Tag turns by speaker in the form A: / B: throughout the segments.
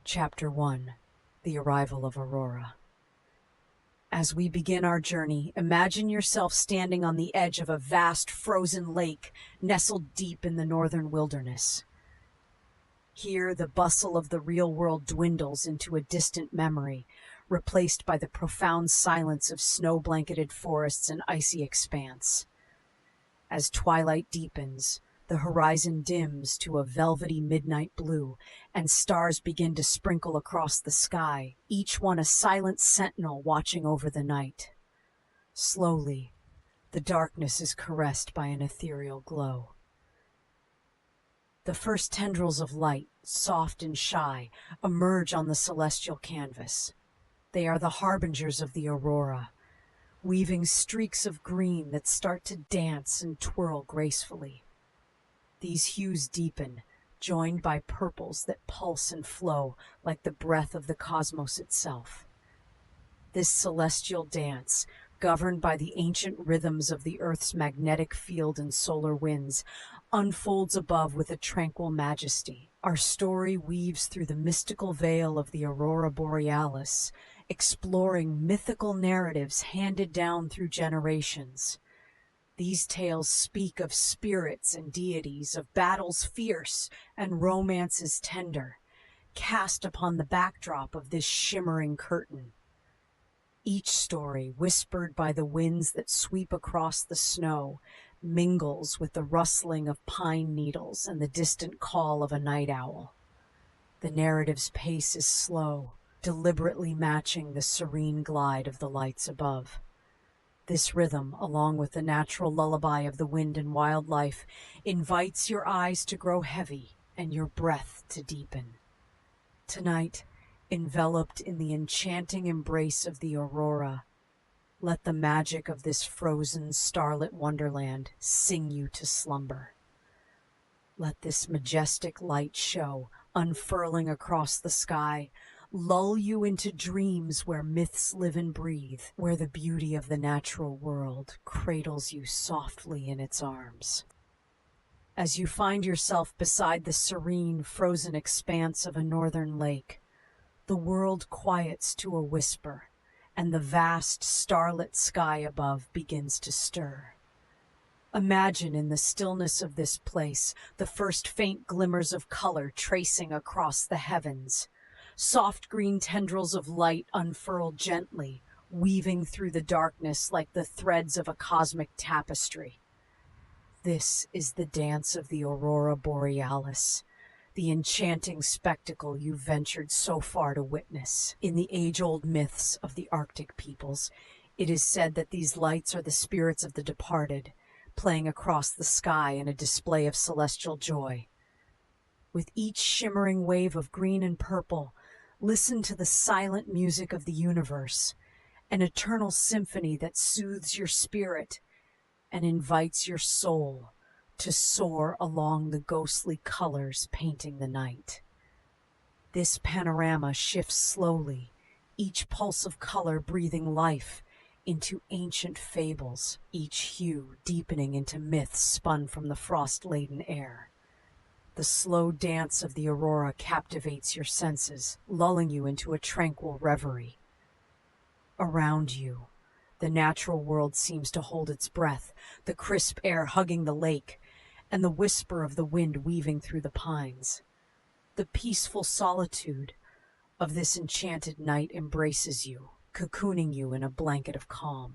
A: Chapter 1: The Arrival of Aurora. As we begin our journey, imagine yourself standing on the edge of a vast frozen lake nestled deep in the northern wilderness. Here, the bustle of the real world dwindles into a distant memory, replaced by the profound silence of snow-blanketed forests and icy expanse. As twilight deepens, the horizon dims to a velvety midnight blue, and stars begin to sprinkle across the sky, each one a silent sentinel watching over the night. Slowly, the darkness is caressed by an ethereal glow. The first tendrils of light, soft and shy, emerge on the celestial canvas. They are the harbingers of the aurora, weaving streaks of green that start to dance and twirl gracefully. These hues deepen, joined by purples that pulse and flow like the breath of the cosmos itself. This celestial dance, governed by the ancient rhythms of the Earth's magnetic field and solar winds, unfolds above with a tranquil majesty. Our story weaves through the mystical veil of the Aurora Borealis, exploring mythical narratives handed down through generations. These tales speak of spirits and deities, of battles fierce and romances tender, cast upon the backdrop of this shimmering curtain. Each story, whispered by the winds that sweep across the snow, mingles with the rustling of pine needles and the distant call of a night owl. The narrative's pace is slow, deliberately matching the serene glide of the lights above. This rhythm, along with the natural lullaby of the wind and wildlife, invites your eyes to grow heavy and your breath to deepen. Tonight, enveloped in the enchanting embrace of the aurora, let the magic of this frozen, starlit wonderland sing you to slumber. Let this majestic light show, unfurling across the sky, lull you into dreams where myths live and breathe, where the beauty of the natural world cradles you softly in its arms. As you find yourself beside the serene, frozen expanse of a northern lake, the world quiets to a whisper, and the vast, starlit sky above begins to stir. Imagine in the stillness of this place the first faint glimmers of color tracing across the heavens. Soft green tendrils of light unfurl gently, weaving through the darkness like the threads of a cosmic tapestry. This is the dance of the Aurora Borealis, the enchanting spectacle you ventured so far to witness. In the age-old myths of the Arctic peoples, it is said that these lights are the spirits of the departed, playing across the sky in a display of celestial joy. With each shimmering wave of green and purple, listen to the silent music of the universe, an eternal symphony that soothes your spirit and invites your soul to soar along the ghostly colors painting the night. This panorama shifts slowly, each pulse of color breathing life into ancient fables, each hue deepening into myths spun from the frost-laden air. The slow dance of the aurora captivates your senses, lulling you into a tranquil reverie. Around you, the natural world seems to hold its breath, the crisp air hugging the lake, and the whisper of the wind weaving through the pines. The peaceful solitude of this enchanted night embraces you, cocooning you in a blanket of calm.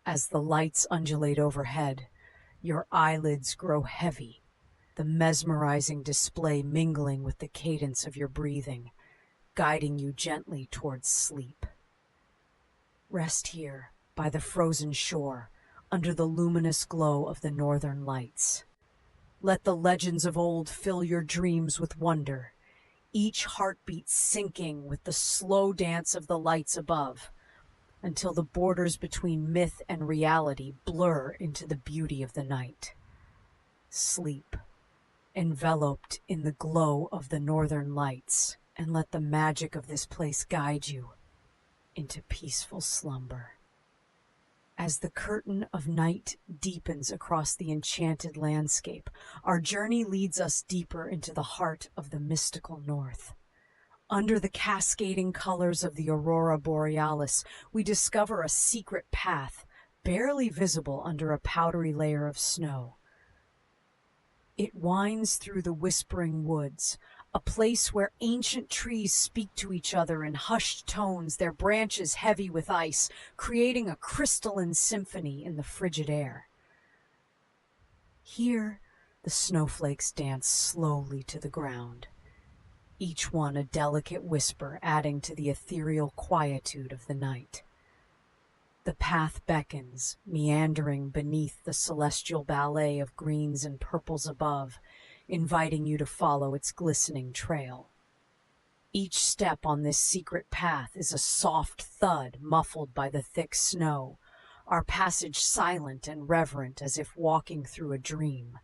A: As the lights undulate overhead, your eyelids grow heavy, the mesmerizing display mingling with the cadence of your breathing, guiding you gently towards sleep. Rest here, by the frozen shore, under the luminous glow of the northern lights. Let the legends of old fill your dreams with wonder, each heartbeat syncing with the slow dance of the lights above, until the borders between myth and reality blur into the beauty of the night. Sleep, enveloped in the glow of the northern lights, and let the magic of this place guide you into peaceful slumber. As the curtain of night deepens across the enchanted landscape, our journey leads us deeper into the heart of the mystical north. Under the cascading colors of the Aurora Borealis, we discover a secret path, barely visible under a powdery layer of snow. It winds through the whispering woods, a place where ancient trees speak to each other in hushed tones, their branches heavy with ice, creating a crystalline symphony in the frigid air. Here, the snowflakes dance slowly to the ground, each one a delicate whisper adding to the ethereal quietude of the night. The path beckons, meandering beneath the celestial ballet of greens and purples above, inviting you to follow its glistening trail. Each step on this secret path is a soft thud muffled by the thick snow, our passage silent and reverent as if walking through a dream.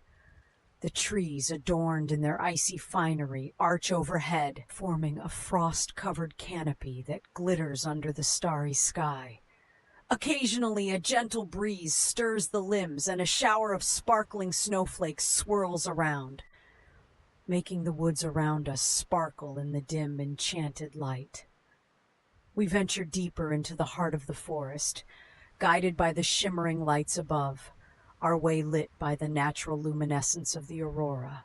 A: The trees, adorned in their icy finery, arch overhead, forming a frost-covered canopy that glitters under the starry sky. Occasionally, a gentle breeze stirs the limbs and a shower of sparkling snowflakes swirls around, making the woods around us sparkle in the dim, enchanted light. We venture deeper into the heart of the forest, guided by the shimmering lights above, our way lit by the natural luminescence of the aurora.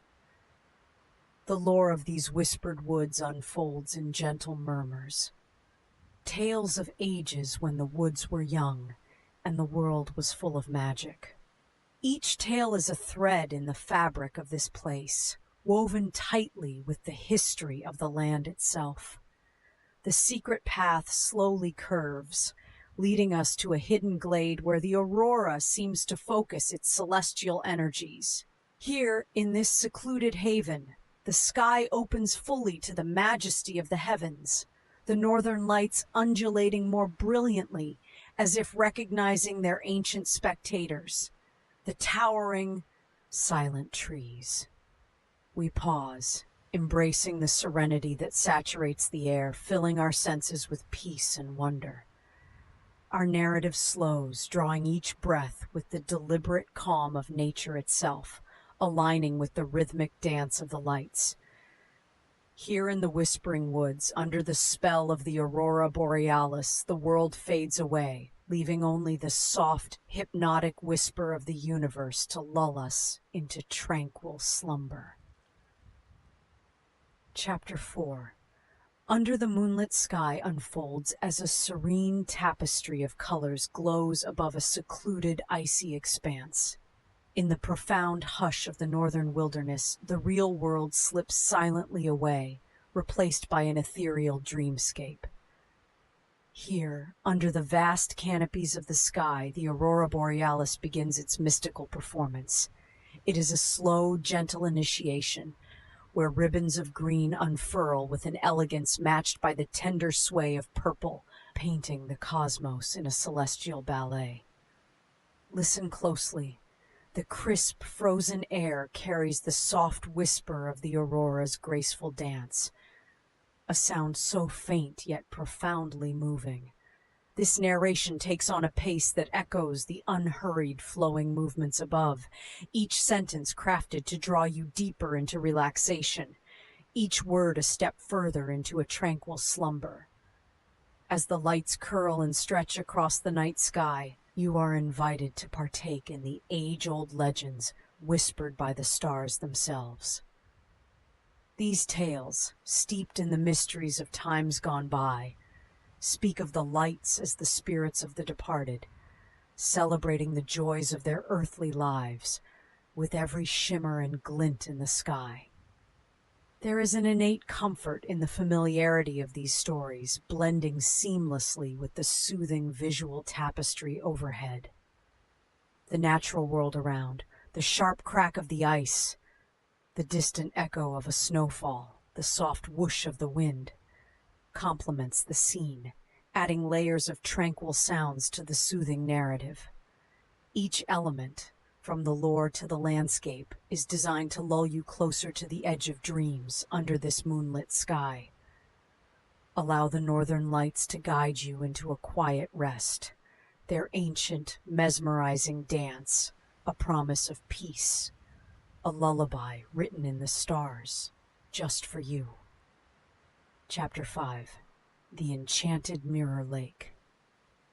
A: The lore of these whispered woods unfolds in gentle murmurs. Tales of ages when the woods were young and the world was full of magic. Each tale is a thread in the fabric of this place, woven tightly with the history of the land itself. The secret path slowly curves, leading us to a hidden glade where the aurora seems to focus its celestial energies. Here, in this secluded haven, the sky opens fully to the majesty of the heavens, the northern lights undulating more brilliantly as if recognizing their ancient spectators, the towering, silent trees. We pause, embracing the serenity that saturates the air, filling our senses with peace and wonder. Our narrative slows, drawing each breath with the deliberate calm of nature itself, aligning with the rhythmic dance of the lights. Here in the whispering woods, under the spell of the Aurora Borealis, the world fades away, leaving only the soft, hypnotic whisper of the universe to lull us into tranquil slumber. Chapter 4. Under the moonlit sky unfolds as a serene tapestry of colors glows above a secluded, icy expanse. In the profound hush of the northern wilderness, the real world slips silently away, replaced by an ethereal dreamscape. Here, under the vast canopies of the sky, the Aurora Borealis begins its mystical performance. It is a slow, gentle initiation, where ribbons of green unfurl with an elegance matched by the tender sway of purple, painting the cosmos in a celestial ballet. Listen closely. The crisp, frozen air carries the soft whisper of the aurora's graceful dance, a sound so faint yet profoundly moving. This narration takes on a pace that echoes the unhurried, flowing movements above, each sentence crafted to draw you deeper into relaxation, each word a step further into a tranquil slumber. As the lights curl and stretch across the night sky, you are invited to partake in the age-old legends whispered by the stars themselves. These tales, steeped in the mysteries of times gone by, speak of the lights as the spirits of the departed, celebrating the joys of their earthly lives with every shimmer and glint in the sky. There is an innate comfort in the familiarity of these stories, blending seamlessly with the soothing visual tapestry overhead. The natural world around, the sharp crack of the ice, the distant echo of a snowfall, the soft whoosh of the wind, complements the scene, adding layers of tranquil sounds to the soothing narrative. Each element, from the lore to the landscape, is designed to lull you closer to the edge of dreams under this moonlit sky. Allow the northern lights to guide you into a quiet rest, their ancient, mesmerizing dance, a promise of peace, a lullaby written in the stars, just for you. Chapter 5. The Enchanted Mirror Lake.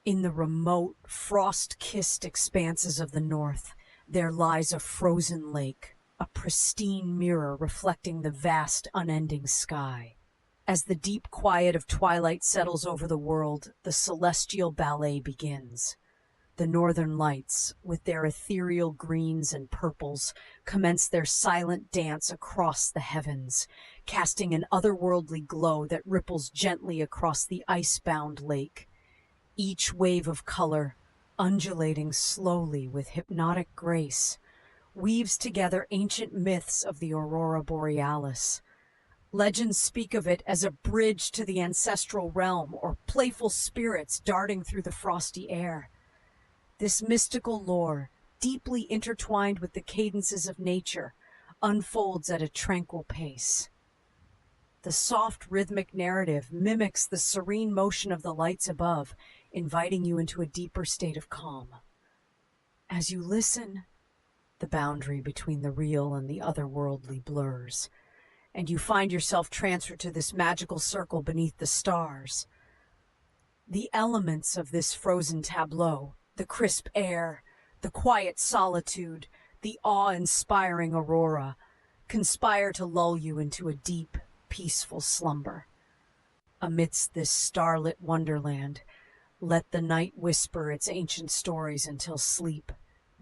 A: In the remote, frost-kissed expanses of the north, there lies a frozen lake, a pristine mirror reflecting the vast, unending sky. As the deep quiet of twilight settles over the world, the celestial ballet begins. The northern lights, with their ethereal greens and purples, commence their silent dance across the heavens, casting an otherworldly glow that ripples gently across the ice-bound lake. Each wave of color, undulating slowly with hypnotic grace, weaves together ancient myths of the Aurora Borealis. Legends speak of it as a bridge to the ancestral realm or playful spirits darting through the frosty air. This mystical lore, deeply intertwined with the cadences of nature, unfolds at a tranquil pace. The soft rhythmic narrative mimics the serene motion of the lights above, inviting you into a deeper state of calm. As you listen, the boundary between the real and the otherworldly blurs, and you find yourself transferred to this magical circle beneath the stars. The elements of this frozen tableau, the crisp air, the quiet solitude, the awe-inspiring aurora, conspire to lull you into a deep, peaceful slumber. Amidst this starlit wonderland, let the night whisper its ancient stories until sleep,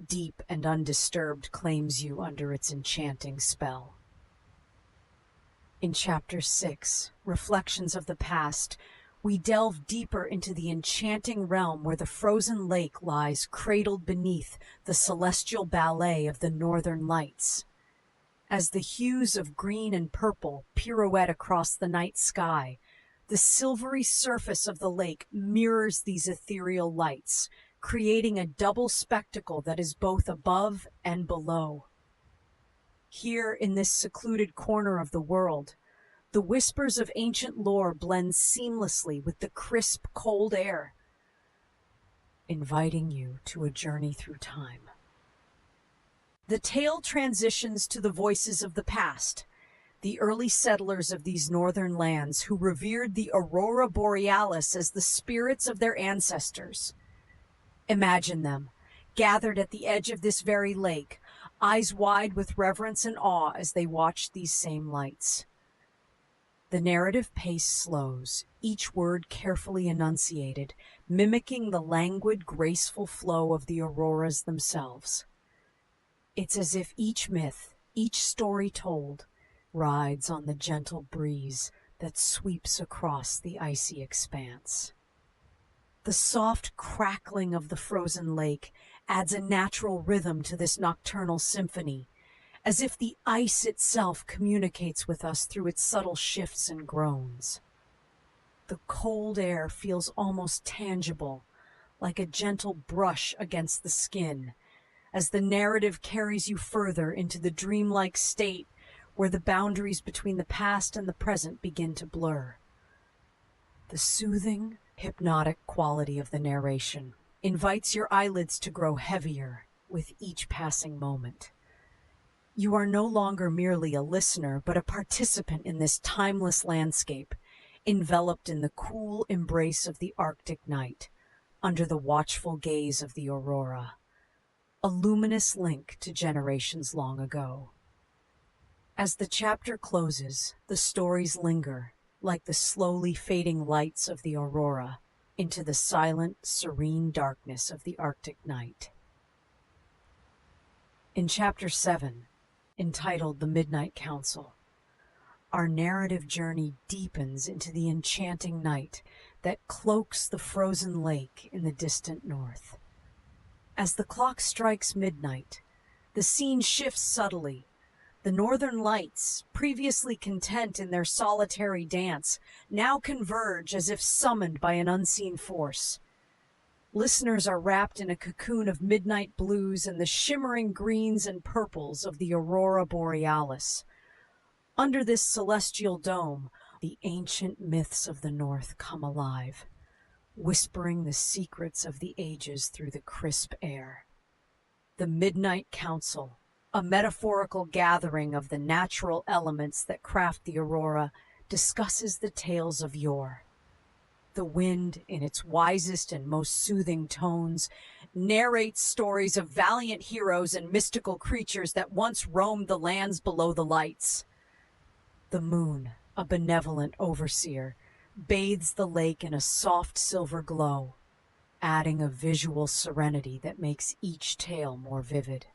A: deep and undisturbed, claims you under its enchanting spell. In Chapter 6, Reflections of the Past, we delve deeper into the enchanting realm where the frozen lake lies cradled beneath the celestial ballet of the northern lights. As the hues of green and purple pirouette across the night sky, the silvery surface of the lake mirrors these ethereal lights, creating a double spectacle that is both above and below. Here in this secluded corner of the world, the whispers of ancient lore blend seamlessly with the crisp, cold air, inviting you to a journey through time. The tale transitions to the voices of the past, the early settlers of these northern lands who revered the Aurora Borealis as the spirits of their ancestors. Imagine them, gathered at the edge of this very lake, eyes wide with reverence and awe as they watch these same lights. The narrative pace slows, each word carefully enunciated, mimicking the languid, graceful flow of the auroras themselves. It's as if each myth, each story told, rides on the gentle breeze that sweeps across the icy expanse. The soft crackling of the frozen lake adds a natural rhythm to this nocturnal symphony, as if the ice itself communicates with us through its subtle shifts and groans. The cold air feels almost tangible, like a gentle brush against the skin, as the narrative carries you further into the dreamlike state where the boundaries between the past and the present begin to blur. The soothing, hypnotic quality of the narration invites your eyelids to grow heavier with each passing moment. You are no longer merely a listener, but a participant in this timeless landscape, enveloped in the cool embrace of the Arctic night, under the watchful gaze of the aurora, a luminous link to generations long ago. As the chapter closes, the stories linger, like the slowly fading lights of the aurora, into the silent, serene darkness of the Arctic night. In Chapter 7, entitled The Midnight Council, our narrative journey deepens into the enchanting night that cloaks the frozen lake in the distant north. As the clock strikes midnight, the scene shifts subtly. The northern lights, previously content in their solitary dance, now converge as if summoned by an unseen force. Listeners are wrapped in a cocoon of midnight blues and the shimmering greens and purples of the Aurora Borealis. Under this celestial dome, the ancient myths of the north come alive. whispering the secrets of the ages through the crisp air. The Midnight Council, a metaphorical gathering of the natural elements that craft the aurora, discusses the tales of yore. The wind, in its wisest and most soothing tones, narrates stories of valiant heroes and mystical creatures that once roamed the lands below the lights. The moon, a benevolent overseer, bathes the lake in a soft silver glow, adding a visual serenity that makes each tale more vivid.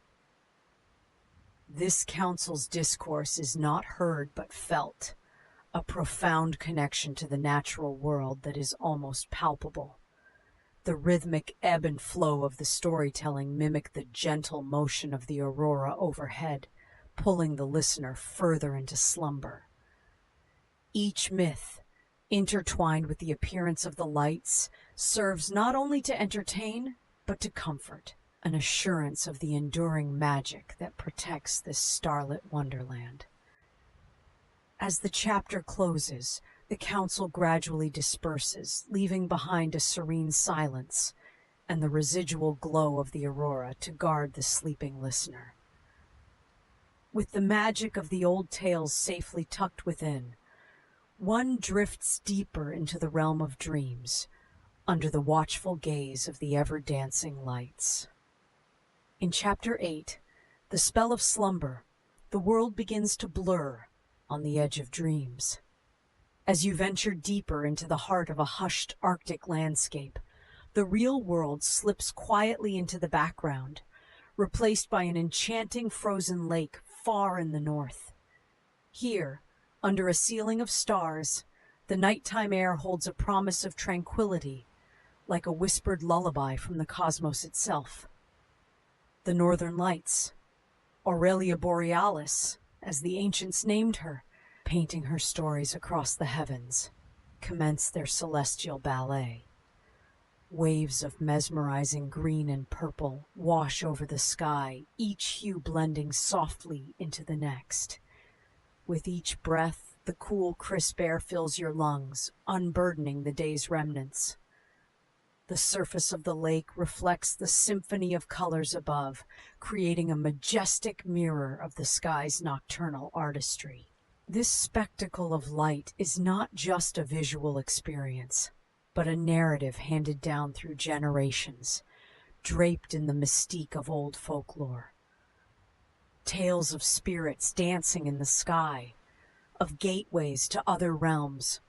A: This council's discourse is not heard but felt, a profound connection to the natural world that is almost palpable. The rhythmic ebb and flow of the storytelling mimic the gentle motion of the aurora overhead, pulling the listener further into slumber. Each myth, intertwined with the appearance of the lights, serves not only to entertain, but to comfort, an assurance of the enduring magic that protects this starlit wonderland. As the chapter closes, the council gradually disperses, leaving behind a serene silence and the residual glow of the aurora to guard the sleeping listener. With the magic of the old tales safely tucked within, one drifts deeper into the realm of dreams, under the watchful gaze of the ever-dancing lights. In Chapter 8, The Spell of Slumber, the world begins to blur on the edge of dreams. As you venture deeper into the heart of a hushed Arctic landscape, the real world slips quietly into the background, replaced by an enchanting frozen lake far in the north. Here, under a ceiling of stars, the nighttime air holds a promise of tranquility, like a whispered lullaby from the cosmos itself. The Northern Lights, Aurora Borealis, as the ancients named her, painting her stories across the heavens, commence their celestial ballet. Waves of mesmerizing green and purple wash over the sky, each hue blending softly into the next. With each breath, the cool, crisp air fills your lungs, unburdening the day's remnants. The surface of the lake reflects the symphony of colors above, creating a majestic mirror of the sky's nocturnal artistry. This spectacle of light is not just a visual experience, but a narrative handed down through generations, draped in the mystique of old folklore. Tales of spirits dancing in the sky, of gateways to other realms.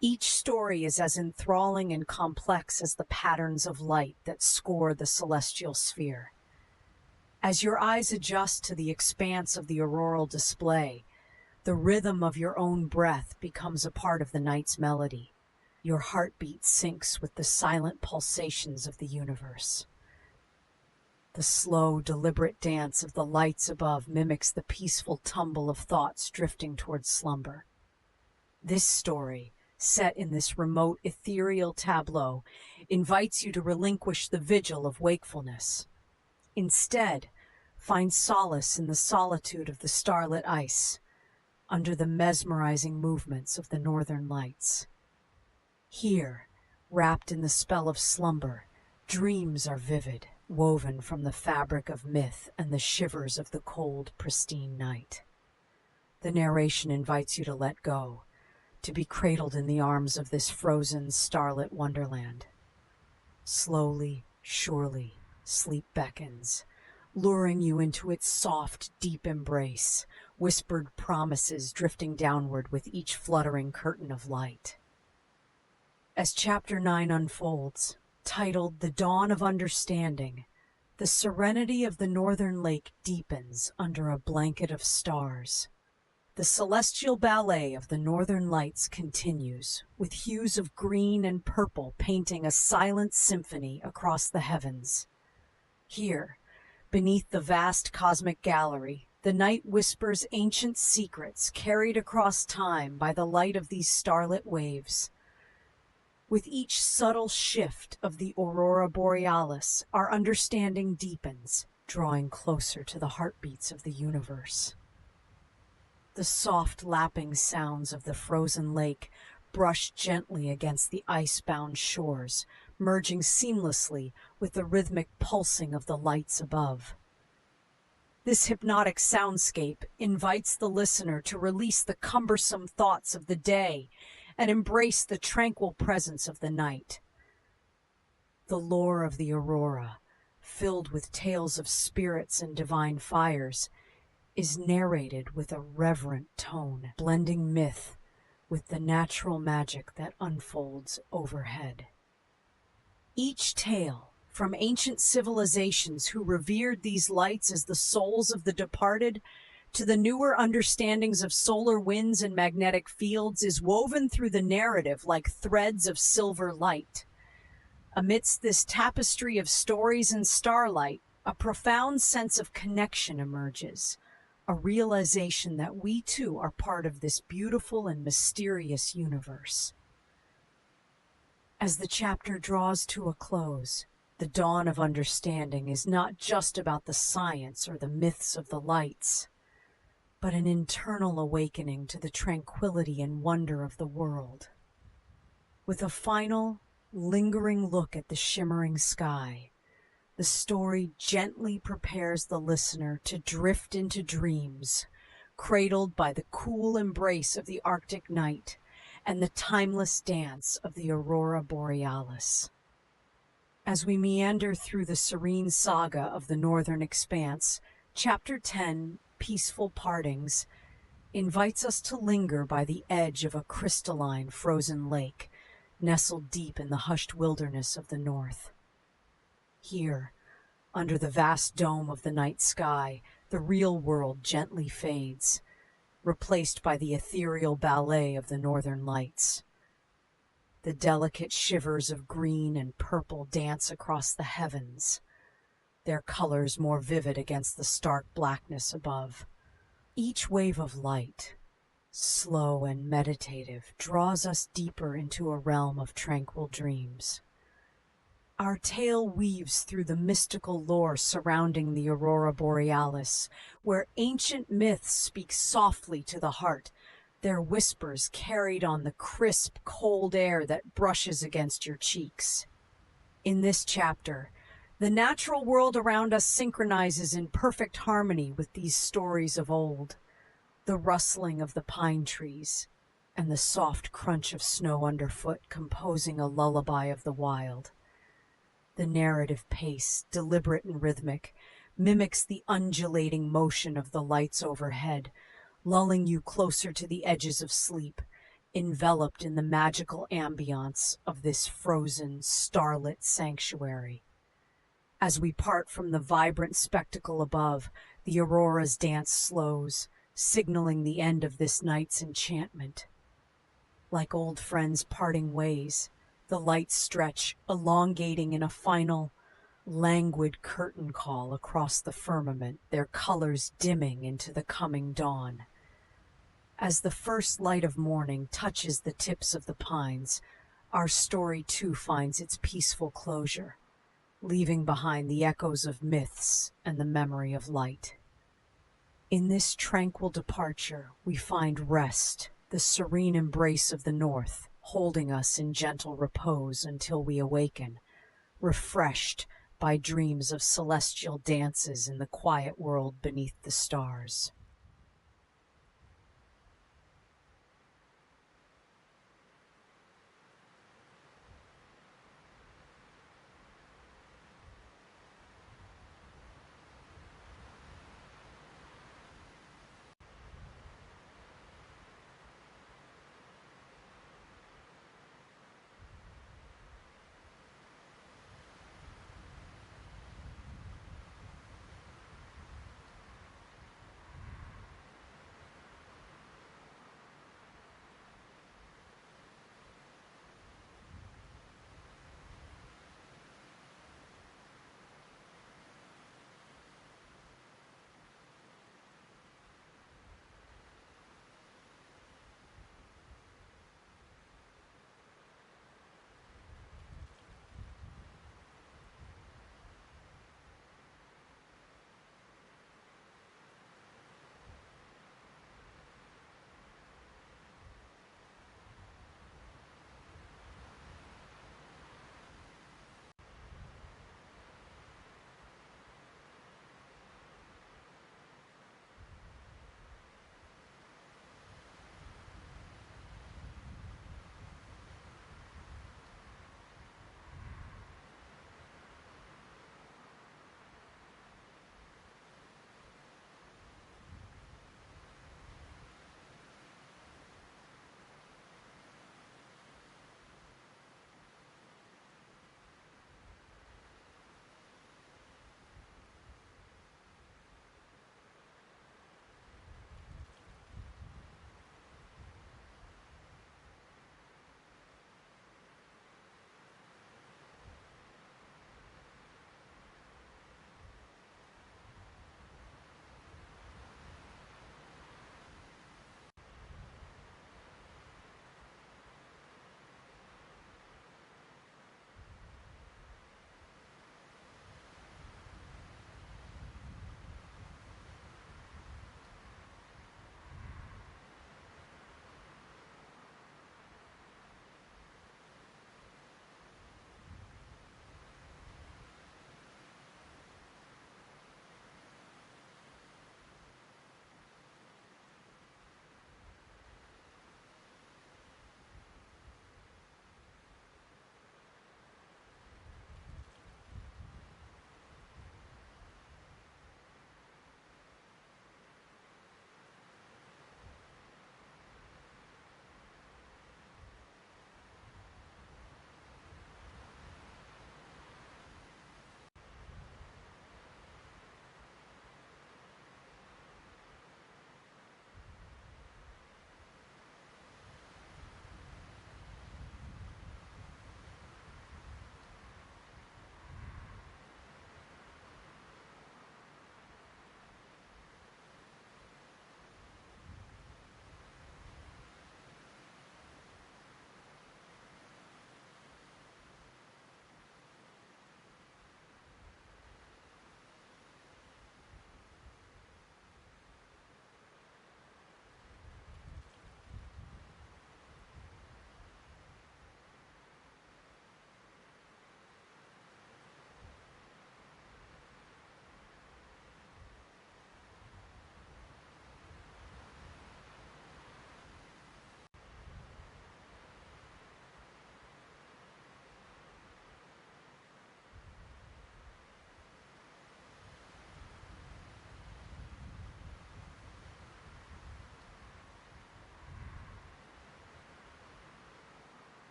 A: Each story is as enthralling and complex as the patterns of light that score the celestial sphere. As your eyes adjust to the expanse of the auroral display, the rhythm of your own breath becomes a part of the night's melody. Your heartbeat syncs with the silent pulsations of the universe. The slow, deliberate dance of the lights above mimics the peaceful tumble of thoughts drifting towards slumber. This story, set in this remote, ethereal tableau, invites you to relinquish the vigil of wakefulness. Instead, find solace in the solitude of the starlit ice, under the mesmerizing movements of the northern lights. Here, wrapped in the spell of slumber, dreams are vivid, woven from the fabric of myth and the shivers of the cold, pristine night. The narration invites you to let go, to be cradled in the arms of this frozen, starlit wonderland. Slowly, surely, sleep beckons, luring you into its soft, deep embrace, whispered promises drifting downward with each fluttering curtain of light. As Chapter 9 unfolds, titled The Dawn of Understanding, the serenity of the northern lake deepens under a blanket of stars. The celestial ballet of the northern lights continues, with hues of green and purple painting a silent symphony across the heavens. Here, beneath the vast cosmic gallery, the night whispers ancient secrets carried across time by the light of these starlit waves. With each subtle shift of the Aurora Borealis, our understanding deepens, drawing closer to the heartbeats of the universe. The soft lapping sounds of the frozen lake brush gently against the ice-bound shores, merging seamlessly with the rhythmic pulsing of the lights above. This hypnotic soundscape invites the listener to release the cumbersome thoughts of the day and embrace the tranquil presence of the night. The lore of the Aurora, filled with tales of spirits and divine fires, is narrated with a reverent tone, blending myth with the natural magic that unfolds overhead. Each tale, from ancient civilizations who revered these lights as the souls of the departed, to the newer understandings of solar winds and magnetic fields, is woven through the narrative like threads of silver light. Amidst this tapestry of stories and starlight, a profound sense of connection emerges, a realization that we too are part of this beautiful and mysterious universe. As the chapter draws to a close, the dawn of understanding is not just about the science or the myths of the lights, but an internal awakening to the tranquility and wonder of the world. With a final, lingering look at the shimmering sky, the story gently prepares the listener to drift into dreams, cradled by the cool embrace of the Arctic night and the timeless dance of the Aurora Borealis. As we meander through the serene saga of the northern expanse, Chapter 10, Peaceful Partings, invites us to linger by the edge of a crystalline frozen lake, nestled deep in the hushed wilderness of the north. Here, under the vast dome of the night sky, the real world gently fades, replaced by the ethereal ballet of the northern lights. The delicate shivers of green and purple dance across the heavens, their colors more vivid against the stark blackness above. Each wave of light, slow and meditative, draws us deeper into a realm of tranquil dreams. Our tale weaves through the mystical lore surrounding the Aurora Borealis, where ancient myths speak softly to the heart, their whispers carried on the crisp, cold air that brushes against your cheeks. In this chapter, the natural world around us synchronizes in perfect harmony with these stories of old. The rustling of the pine trees and the soft crunch of snow underfoot composing a lullaby of the wild. The narrative pace, deliberate and rhythmic, mimics the undulating motion of the lights overhead, lulling you closer to the edges of sleep, enveloped in the magical ambiance of this frozen, starlit sanctuary. As we part from the vibrant spectacle above, the aurora's dance slows, signaling the end of this night's enchantment. Like old friends parting ways, the lights stretch, elongating in a final, languid curtain call across the firmament, their colors dimming into the coming dawn. As the first light of morning touches the tips of the pines, our story too finds its peaceful closure, leaving behind the echoes of myths and the memory of light. In this tranquil departure, we find rest, the serene embrace of the north, holding us in gentle repose until we awaken, refreshed by dreams of celestial dances in the quiet world beneath the stars.